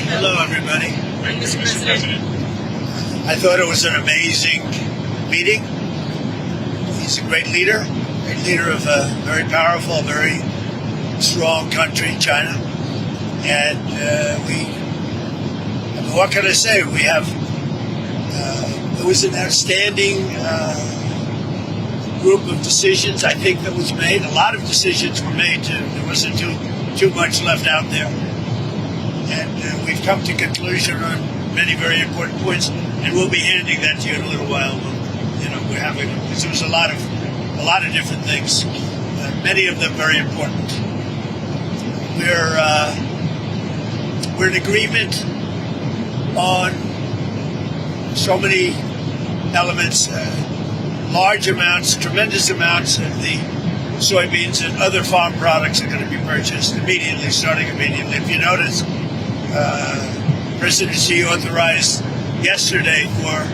Hello, everybody. Mr. President. I thought it was an amazing meeting. He's a great leader of a very powerful, very strong country, China. And what can I say? We have, it was an outstanding group of decisions, I think, that was made. A lot of decisions were made, too. There wasn't too much left out there. And we've come to conclusion on many very important points, and we'll be handing that to you in a little while. We're having, because there was a lot of different things, many of them very important. We're in agreement on so many elements, large amounts, tremendous amounts of the soybeans and other farm products are going to be purchased immediately, starting immediately. If you notice, President Xi authorized yesterday for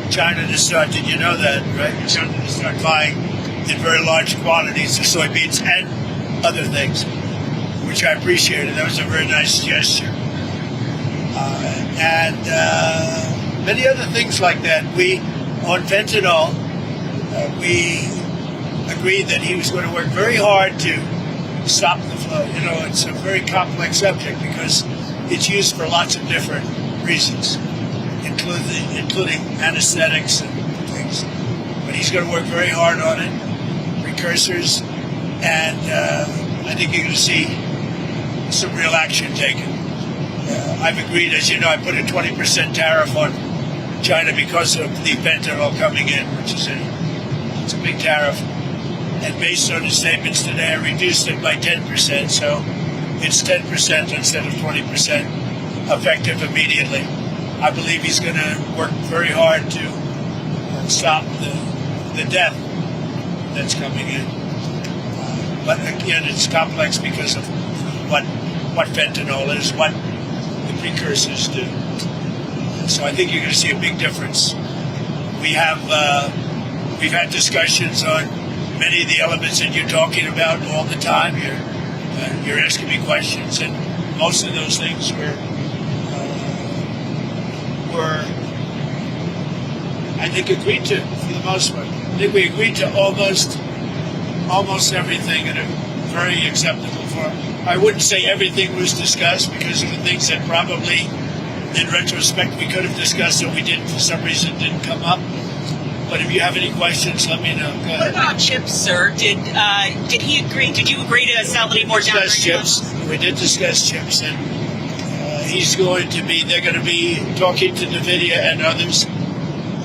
China to start, did you know that, right? China to start buying in very large quantities of soybeans and other things, which I appreciated. That was a very nice gesture. And many other things like that. On fentanyl, we agreed that he was going to work very hard to stop the flow. It's a very complex subject because it's used for lots of different reasons, including anesthetics and things. But he's going to work very hard on it, precursors, and I think you're going to see some real action taken. I've agreed, as you know, I put a 20% tariff on China because of the fentanyl coming in, which is it's a big tariff. And based on his statements today, I reduced it by 10%, so it's 10% instead of 20% effective immediately. I believe he's going to work very hard to stop the death that's coming in. But again, it's complex because of what fentanyl is, what the precursors do. So I think you're going to see a big difference. We've had discussions on many of the elements that you're talking about all the time. You're asking me questions, and most of those things were I think agreed to for the most part. I think we agreed to almost everything in a very acceptable form. I wouldn't say everything was discussed because there were things that probably, in retrospect, we could have discussed that we didn't, for some reason, didn't come up. But if you have any questions, let me know. What about chips, sir? Did he agree? Did you agree to sell any more discuss chips? We did discuss chips, and they're going to be talking to NVIDIA and others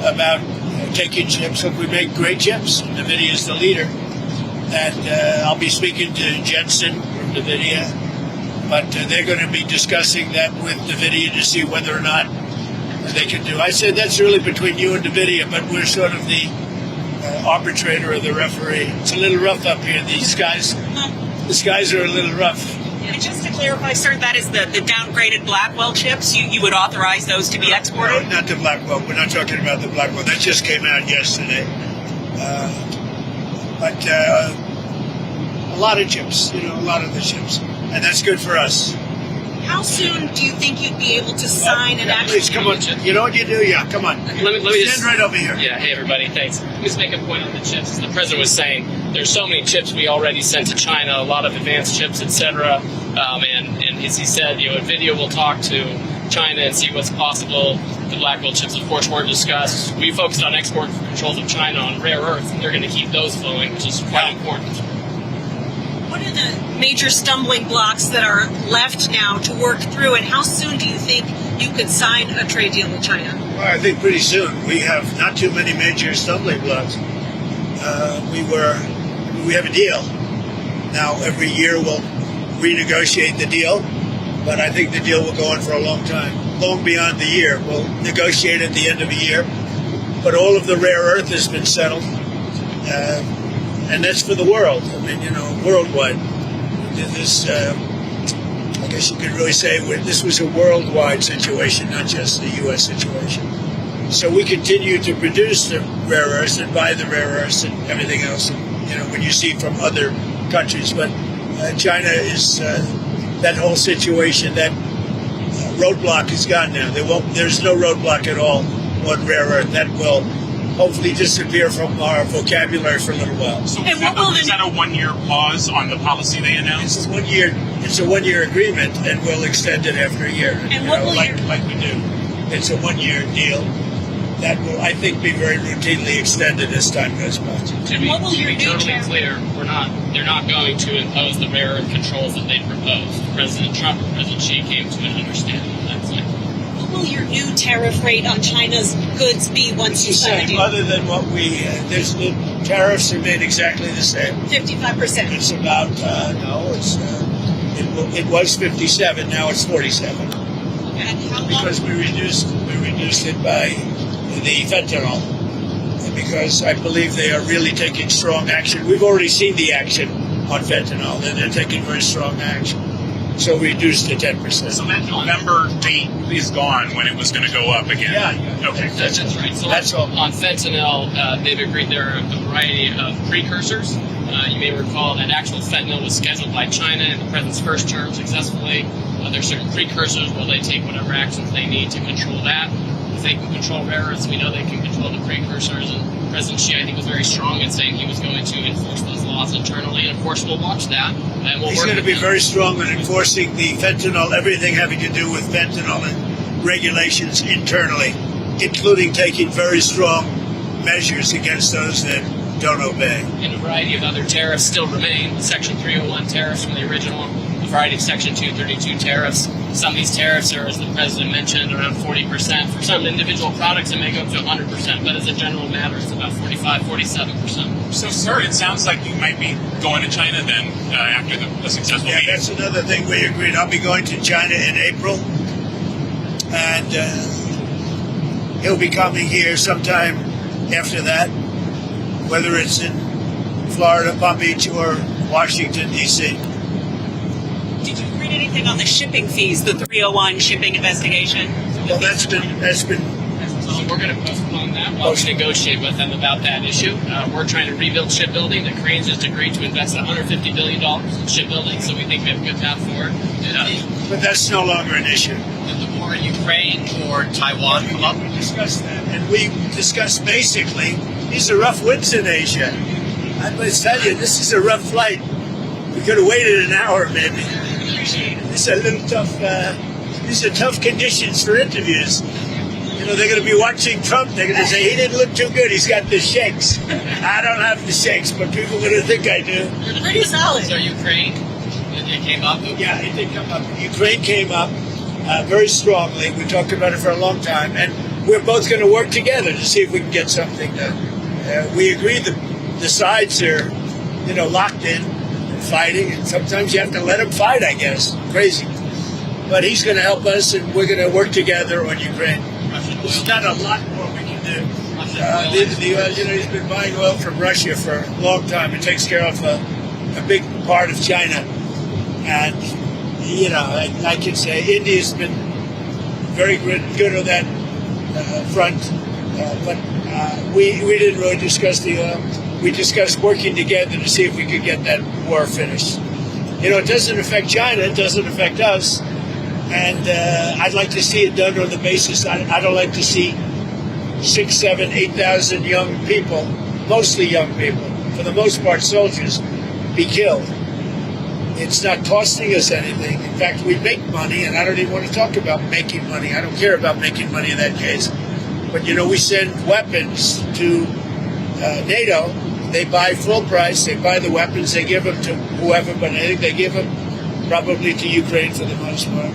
about taking chips. Look, we make great chips. NVIDIA is the leader. And I'll be speaking to Jensen from NVIDIA, but they're going to be discussing that with NVIDIA to see whether or not they can do. I said that's really between you and NVIDIA, but we're sort of the arbitrator or the referee. It's a little rough up here. These guys are a little rough. And just to clarify, sir, that is the downgraded Blackwell chips. You would authorize those to be exported? No, not the Blackwell. We're not talking about the Blackwell. That just came out yesterday. But a lot of chips, a lot of the chips. And that's good for us. How soon do you think you'd be able to sign an actual... Please, come on. You know what you do? Yeah, come on. Let me just... Stand right over here. Yeah, hey, everybody, thanks. Let me just make a point on the chips. The president was saying there's so many chips we already sent to China, a lot of advanced chips, etc. And as he said, NVIDIA will talk to China and see what's possible. The Blackwell chips, of course, weren't discussed. We focused on export controls of China on rare earth, and they're going to keep those flowing, which is quite important. What are the major stumbling blocks that are left now to work through, and how soon do you think you could sign a trade deal with China? Well, I think pretty soon. We have not too many major stumbling blocks. We have a deal. Now, every year we'll renegotiate the deal, but I think the deal will go on for a long time, long beyond the year. We'll negotiate at the end of the year, but all of the rare earth has been settled. And that's for the world. I mean, worldwide. This, I guess you could really say this was a worldwide situation, not just the U.S. situation. So we continue to produce the rare earths and buy the rare earths and everything else, when you see from other countries. But China is that whole situation that roadblock is gone now. There's no roadblock at all on rare earth. That will hopefully disappear from our vocabulary for a little while. So is that a 1 year pause on the policy they announced? It's a 1 year agreement, and we'll extend it after a year. And what will like we do. It's a 1 year deal that will, I think, be very routinely extended as time goes by. To be totally clear, they're not going to impose the rare earth controls that they proposed. President Trump and President Xi came to an understanding on that point. What will your new tariff rate on China's goods be once you sign a deal? Other than what the tariffs remain exactly the same. 55%. It's about, it was 57, now it's 47. And how long? Because we reduced it by the fentanyl. Because I believe they are really taking strong action. We've already seen the action on fentanyl, and they're taking very strong action. So we reduced to 10%. So that November date is gone when it was going to go up again? Yeah. Okay. That's right. So that's all. On fentanyl, they've agreed there are a variety of precursors. You may recall that actual fentanyl was scheduled by China in the president's first term successfully. There are certain precursors where they take whatever actions they need to control that. If they can control rare earths, we know they can control the precursors. And President Xi, I think, was very strong in saying he was going to enforce those laws internally. And, of course, we'll watch that. And we'll He's going to be very strong in enforcing the fentanyl, everything having to do with fentanyl and regulations internally, including taking very strong measures against those that don't obey. And a variety of other tariffs still remain. Section 301 tariffs from the original, a variety of Section 232 tariffs. Some of these tariffs are, as the president mentioned, around 40%. For some individual products, it may go up to 100%, but as a general matter, it's about 45, 47%. So, sir, it sounds like you might be going to China then after the successful meeting. That's another thing we agreed. I'll be going to China in April, and he'll be coming here sometime after that, whether it's in Florida, Palm Beach, or Washington, D.C. Did you read anything on the shipping fees, the 301 shipping investigation? Well, that's been. So we're going to postpone that while we negotiate with them about that issue. We're trying to rebuild shipbuilding. The Koreans just agreed to invest $150 billion in shipbuilding, so we think we have a good path forward. But that's no longer an issue. Did the war in Ukraine or Taiwan come up? We discussed that, and we discussed basically these are rough winds in Asia. I must tell you, this is a rough flight. We could have waited an hour, maybe. These are a little tough. These are tough conditions for interviews. You know, they're going to be watching Trump. They're going to say, he didn't look too good. He's got the shakes. I don't have the shakes, but people are going to think I do. Pretty solid. So Ukraine, it came up? Yeah, it did come up. Ukraine came up very strongly. We talked about it for a long time. And we're both going to work together to see if we can get something done. We agree that the sides are, locked in and fighting. And sometimes you have to let them fight, I guess. Crazy. But he's going to help us, and we're going to work together on Ukraine. There's not a lot more we can do. He's been buying oil from Russia for a long time. It takes care of a big part of China. And, I can say India's been very good on that front. But we didn't really discuss the oil. We discussed working together to see if we could get that war finished. It doesn't affect China. It doesn't affect us. And I'd like to see it done on the basis. I don't like to see 6, 7, 8,000 young people, mostly young people, for the most part soldiers, be killed. It's not costing us anything. In fact, we make money, and I don't even want to talk about making money. I don't care about making money in that case. But, we send weapons to NATO. They buy full price. They buy the weapons. They give them to whoever, but I think they give them probably to Ukraine for the most part.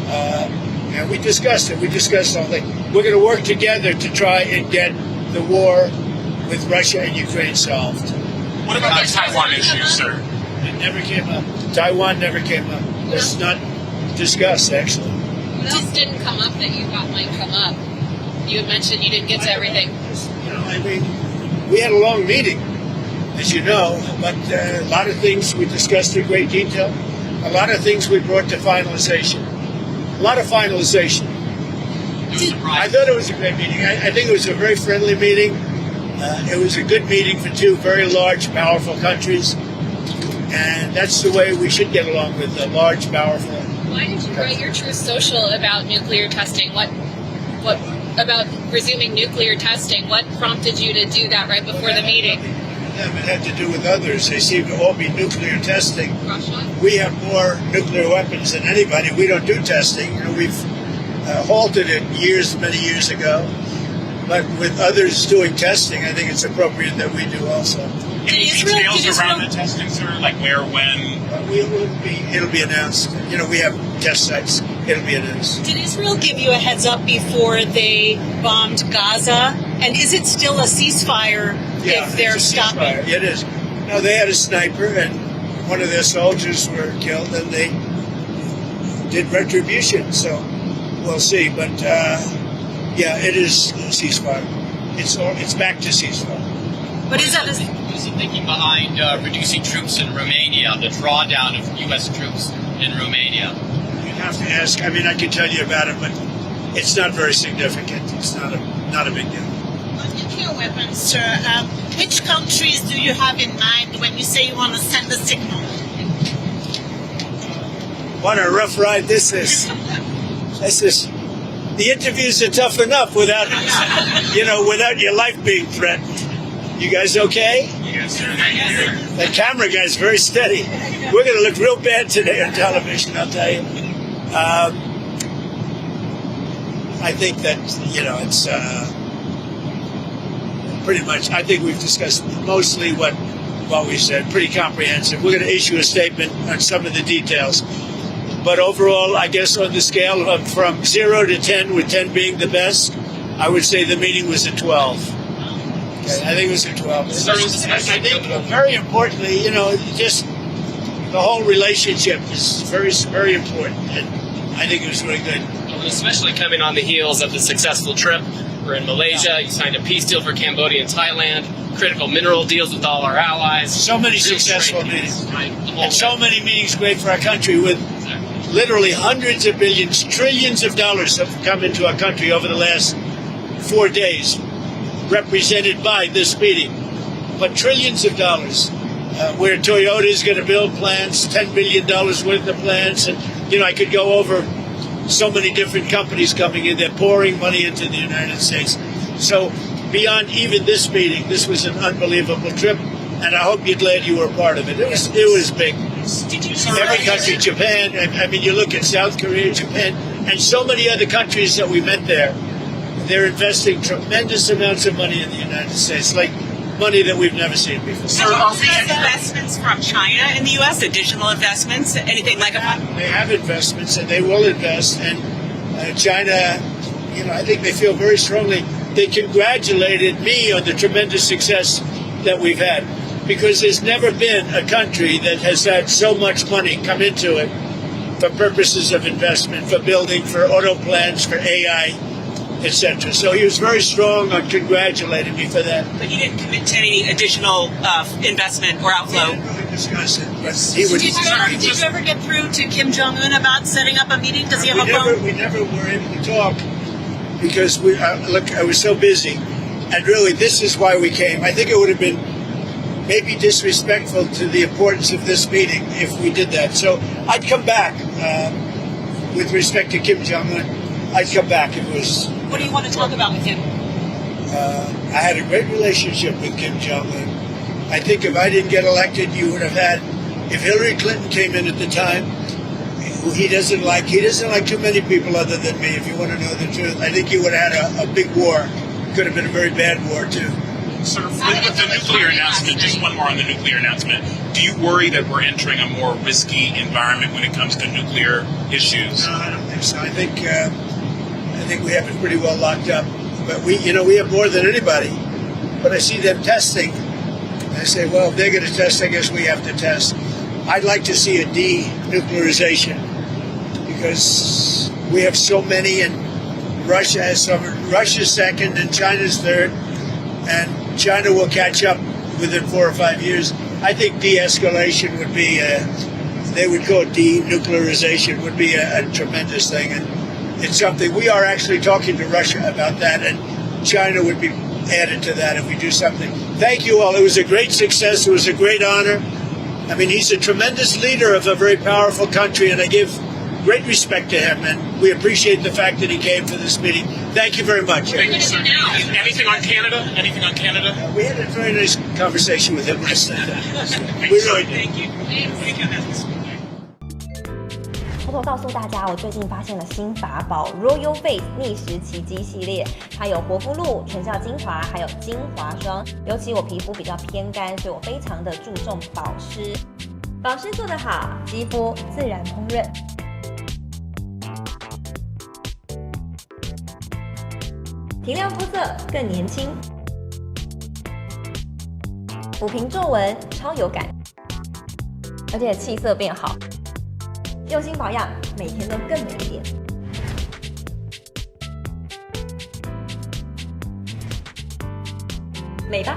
And we discussed it. We discussed all that. We're going to work together to try and get the war with Russia and Ukraine solved. What about the Taiwan issue, sir? It never came up. Taiwan never came up. It's not discussed, actually. What else didn't come up that you thought might come up? You had mentioned you didn't get to everything. We had a long meeting, as you know, but a lot of things we discussed in great detail. A lot of things we brought to finalization. A lot of finalization. I thought it was a great meeting. I think it was a very friendly meeting. It was a good meeting for two very large, powerful countries. And that's the way we should get along with large, powerful Why did you write your Truth Social about nuclear testing? What about resuming nuclear testing? What prompted you to do that right before the meeting? It had to do with others. They seem to all be nuclear testing. Russia? We have more nuclear weapons than anybody. We don't do testing. You know, we've halted it many years ago. But with others doing testing, I think it's appropriate that we do also. Any details around the testing, sir? Like where, when? It'll be announced. You know, we have test sites. It'll be announced. Did Israel give you a heads up before they bombed Gaza? And is it still a ceasefire if they're stopping? Ceasefire. It is. No, they had a sniper, and one of their soldiers were killed, and they did retribution. So we'll see. But it is a ceasefire. It's back to ceasefire. But is that What's the thinking behind reducing troops in Romania, the drawdown of U.S. troops in Romania? You have to ask. I mean, I can tell you about it, but it's not very significant. It's not a big deal. On nuclear weapons, sir, which countries do you have in mind when you say you want to send a signal? What a rough ride this is. The interviews are tough enough without your life being threatened. You guys okay? Yes, sir. The camera guy's very steady. We're going to look real bad today on television, I'll tell you. I think that, it's pretty much, I think we've discussed mostly what we said, pretty comprehensive. We're going to issue a statement on some of the details. But overall, I guess on the scale of from 0 to 10, with 10 being the best, I would say the meeting was a 12. Okay, I think it was a 12. I think very importantly, just the whole relationship is very, very important. And I think it was really good. Especially coming on the heels of the successful trip. We're in Malaysia. You signed a peace deal for Cambodia and Thailand. Critical mineral deals with all our allies. So many successful meetings. And so many meetings great for our country with literally hundreds of billions, trillions of dollars have come into our country over the last 4 days, represented by this meeting. But trillions of dollars, where Toyota is going to build plants, $10 billion worth of plants. And, I could go over so many different companies coming in. They're pouring money into the United States. So beyond even this meeting, this was an unbelievable trip. And I hope you're glad you were a part of it. It was big. Every country, Japan, I mean, you look at South Korea, Japan, and so many other countries that we met there. They're investing tremendous amounts of money in the United States, like money that we've never seen before. So are there investments from China in the U.S., additional investments, anything like that? They have investments, and they will invest. And China, I think they feel very strongly. They congratulated me on the tremendous success that we've had, because there's never been a country that has had so much money come into it for purposes of investment, for building, for auto plants, for AI, etc. So he was very strong on congratulating me for that. But he didn't commit to any additional investment or outflow. We didn't really discuss it, but he would. Did you ever get through to Kim Jong-un about setting up a meeting? Does he have a phone? We never were able to talk because I was so busy. And really, this is why we came. I think it would have been maybe disrespectful to the importance of this meeting if we did that. So I'd come back with respect to Kim Jong-un. I'd come back if it was. What do you want to talk about with him? I had a great relationship with Kim Jong-un. I think if I didn't get elected, you would have had. If Hillary Clinton came in at the time, who he doesn't like too many people other than me. If you want to know the truth, I think you would have had a big war. Could have been a very bad war too. Sir, with the nuclear announcement, just one more on the nuclear announcement. Do you worry that we're entering a more risky environment when it comes to nuclear issues? No, I don't think so. I think we have it pretty well locked up. But we have more than anybody. But I see them testing. I say, well, if they're going to test, I guess we have to test. I'd like to see a denuclearization because we have so many, and Russia has some. Russia's second, and China's third, and China will catch up within 4 or 5 years. I think de-escalation would be, they would call it denuclearization, would be a tremendous thing. And it's something, we are actually talking to Russia about that, and China would be added to that if we do something. Thank you all. It was a great success. It was a great honor. I mean, he's a tremendous leader of a very powerful country, and I give great respect to him, and we appreciate the fact that he came for this meeting. Thank you very much. Thank you, sir. Anything on Canada? Anything on Canada? We had a very nice conversation with him last night. We really did. Thank you. 偷偷告诉大家，我最近发现了新法宝 Royal Face 逆时奇迹系列，它有活肤露、全效精华，还有精华霜。尤其我皮肤比较偏干，所以我非常的注重保湿。保湿做得好，肌肤自然烹饪。提亮肤色更年轻，抚平皱纹超有感，而且气色变好。用心保养，每天都更美一点。美吧。